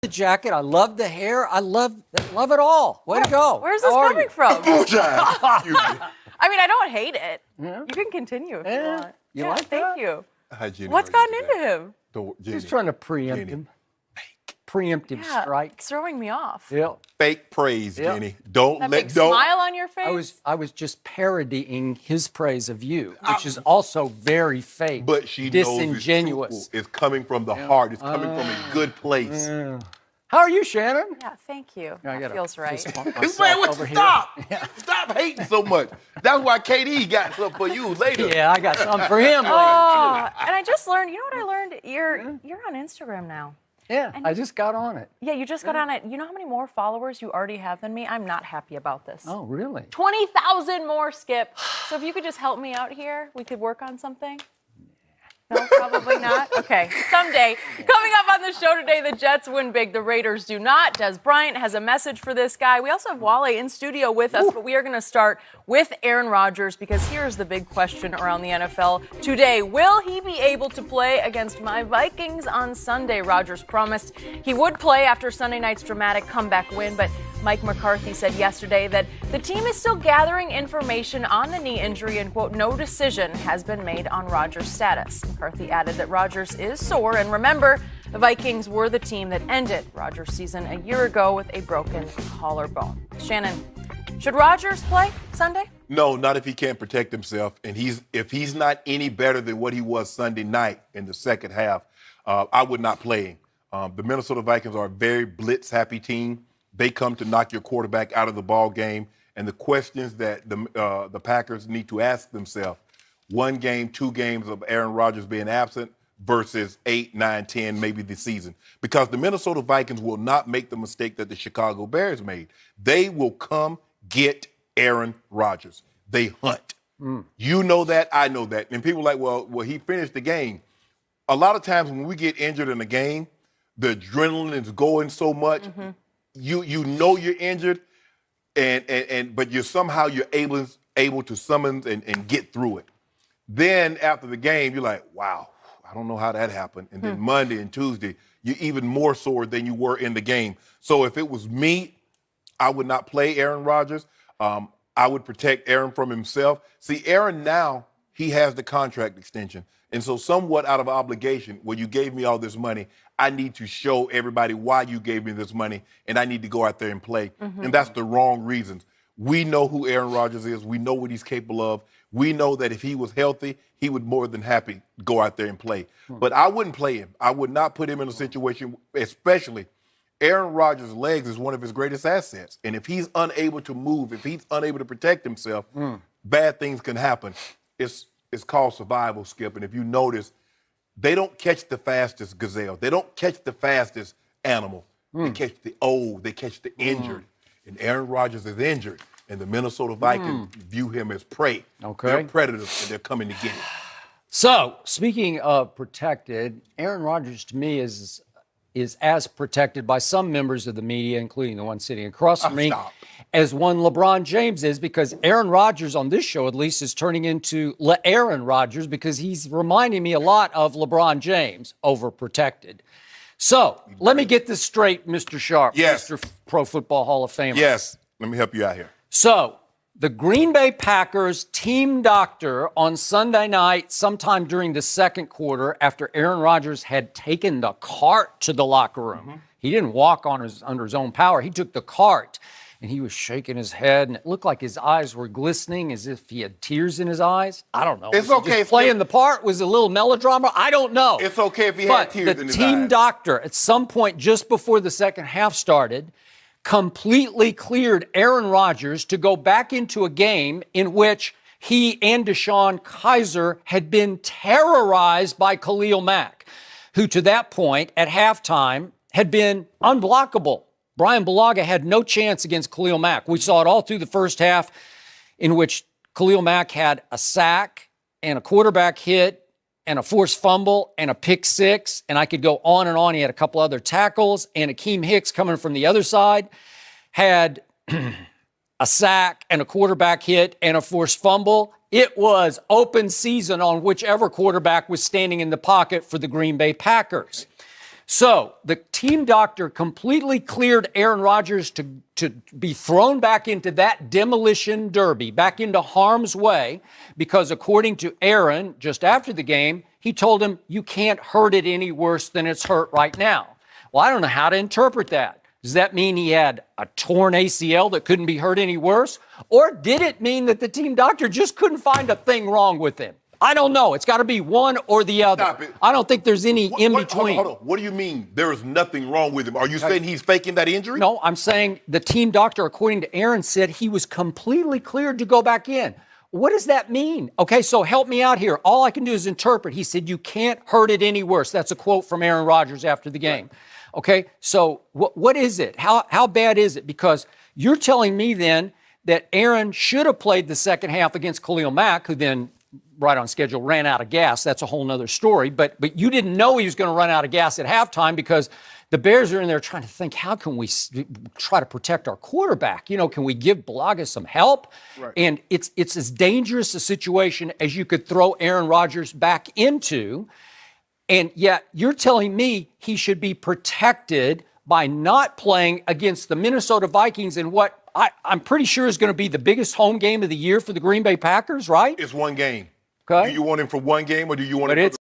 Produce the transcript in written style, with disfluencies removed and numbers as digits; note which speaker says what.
Speaker 1: the jacket. I love the hair. I love it all. Way to go.
Speaker 2: Where's this coming from?
Speaker 3: I
Speaker 2: I mean, I don't hate it. Yeah. You can continue if you want.
Speaker 1: You like that?
Speaker 2: Thank you.
Speaker 3: Hi, Jenny.
Speaker 2: What's gotten into him?
Speaker 1: He's trying to preempt him. Preemptive strike.
Speaker 2: It's throwing me off.
Speaker 1: Yeah.
Speaker 3: Fake praise, Jenny.
Speaker 2: That big smile on your face.
Speaker 1: I was just parodying his praise of you, which is also very fake.
Speaker 3: But she
Speaker 1: disingenuous.
Speaker 3: knows it's coming from the heart. It's coming from a good place.
Speaker 1: How are you, Shannon?
Speaker 2: Yeah, thank you.
Speaker 1: I
Speaker 2: That feels right.
Speaker 3: Stop hating so much. That's why KD got something for you later.
Speaker 1: Yeah, I got something for him later.
Speaker 2: And I just learned, you know what I learned? You're on Instagram now.
Speaker 1: Yeah, I just got on it.
Speaker 2: Yeah, you just got on it. You know how many more followers you already have than me? I'm not happy about this.
Speaker 1: Oh, really?
Speaker 2: 20,000 more, Skip. So if you could just help me out here, we could work on something. No, probably not. Okay, someday. Coming up on the show today, the Jets win big, the Raiders do not. Des Bryant has a message for this guy. We also have Wale in studio with us, but we are going to start with Aaron Rodgers because here's the big question around the NFL today. Will he be able to play against my Vikings on Sunday? Rodgers promised he would play after Sunday night's dramatic comeback win, but Mike McCarthy said yesterday that the team is still gathering information on the knee injury and, quote, no decision has been made on Rodgers' status. McCarthy added that Rodgers is sore, and remember, the Vikings were the team that ended Rodgers' season a year ago with a broken collarbone. Shannon, should Rodgers play Sunday?
Speaker 3: No, not if he can't protect himself. And if he's not any better than what he was Sunday night in the second half, I would not play him. The Minnesota Vikings are a very blitz-happy team. They come to knock your quarterback out of the ball game. And the questions that the Packers need to ask themselves, 1 game, 2 games of Aaron Rodgers being absent versus 8, 9, 10, maybe the season. Because the Minnesota Vikings will not make the mistake that the Chicago Bears made. They will come get Aaron Rodgers. They hunt. You know that, I know that. And people are like, well, he finished the game. A lot of times when we get injured in a game, the adrenaline is going so much. You know you're injured, but you're able to summon and get through it. Then after the game, you're like, wow, I don't know how that happened. And then Monday and Tuesday, you're even more sore than you were in the game. So if it was me, I would not play Aaron Rodgers. I would protect Aaron from himself. See, Aaron now, he has the contract extension. And so somewhat out of obligation, well, you gave me all this money, I need to show everybody why you gave me this money, and I need to go out there and play. And that's the wrong reasons. We know who Aaron Rodgers is. We know what he's capable of. We know that if he was healthy, he would more than happy go out there and play. But I wouldn't play him. I would not put him in a situation, especially Aaron Rodgers' legs is one of his greatest assets. And if he's unable to move, if he's unable to protect himself, bad things can happen. It's called survival, Skip. And if you notice, they don't catch the fastest gazelle. They don't catch the fastest animal. They catch the old. They catch the injured. And Aaron Rodgers is injured, and the Minnesota Vikings view him as prey.
Speaker 1: Okay.
Speaker 3: They're predators, and they're coming to get him.
Speaker 1: So, speaking of protected, Aaron Rodgers to me is as protected by some members of the media, including the one sitting across from me, as one LeBron James is, because Aaron Rodgers on this show at least is turning into Aaron Rodgers because he's reminding me a lot of LeBron James, overprotected. So, let me get this straight, Mr. Sharp, Mr. Pro Football Hall of Famer.
Speaker 3: Yes, let me help you out here.
Speaker 1: So, the Green Bay Packers team doctor on Sunday night, sometime during the second quarter, after Aaron Rodgers had taken the cart to the locker room. He didn't walk under his own power. He took the cart, and he was shaking his head, and it looked like his eyes were glistening as if he had tears in his eyes. I don't know.
Speaker 3: It's okay.
Speaker 1: Just playing the part was a little melodrama. I don't know.
Speaker 3: It's okay if he had tears in his eyes.
Speaker 1: But the team doctor, at some point just before the second half started, completely cleared Aaron Rodgers to go back into a game in which he and DeShone Kizer had been terrorized by Khalil Mack, who to that point at halftime had been unblockable. Brian Bulaga had no chance against Khalil Mack. We saw it all through the first half in which Khalil Mack had a sack and a quarterback hit and a forced fumble and a pick six, and I could go on and on. He had a couple other tackles, and Akeem Hicks coming from the other side had a sack and a quarterback hit and a forced fumble. It was open season on whichever quarterback was standing in the pocket for the Green Bay Packers. So the team doctor completely cleared Aaron Rodgers to be thrown back into that demolition derby, back into harm's way, because according to Aaron, just after the game, he told him, you can't hurt it any worse than it's hurt right now. Well, I don't know how to interpret that. Does that mean he had a torn ACL that couldn't be hurt any worse? Or did it mean that the team doctor just couldn't find a thing wrong with him? I don't know. It's got to be one or the other.
Speaker 3: Stop it.
Speaker 1: I don't think there's any in between.
Speaker 3: Hold on. What do you mean there is nothing wrong with him? Are you saying he's faking that injury?
Speaker 1: No, I'm saying the team doctor, according to Aaron, said he was completely cleared to go back in. What does that mean? Okay, so help me out here. All I can do is interpret. He said, you can't hurt it any worse. That's a quote from Aaron Rodgers after the game. Okay, so what is it? How bad is it? Because you're telling me then that Aaron should have played the second half against Khalil Mack, who then, right on schedule, ran out of gas. That's a whole nother story. But you didn't know he was going to run out of gas at halftime because the Bears are in there trying to think, how can we try to protect our quarterback? You know, can we give Bulaga some help? Right. And it's as dangerous a situation as you could throw Aaron Rodgers back into. And yet you're telling me he should be protected by not playing against the Minnesota Vikings in what I'm pretty sure is going to be the biggest home game of the year for the Green Bay Packers, right?
Speaker 3: It's one game.
Speaker 1: Okay.
Speaker 3: Do you want him for one game or do you want him for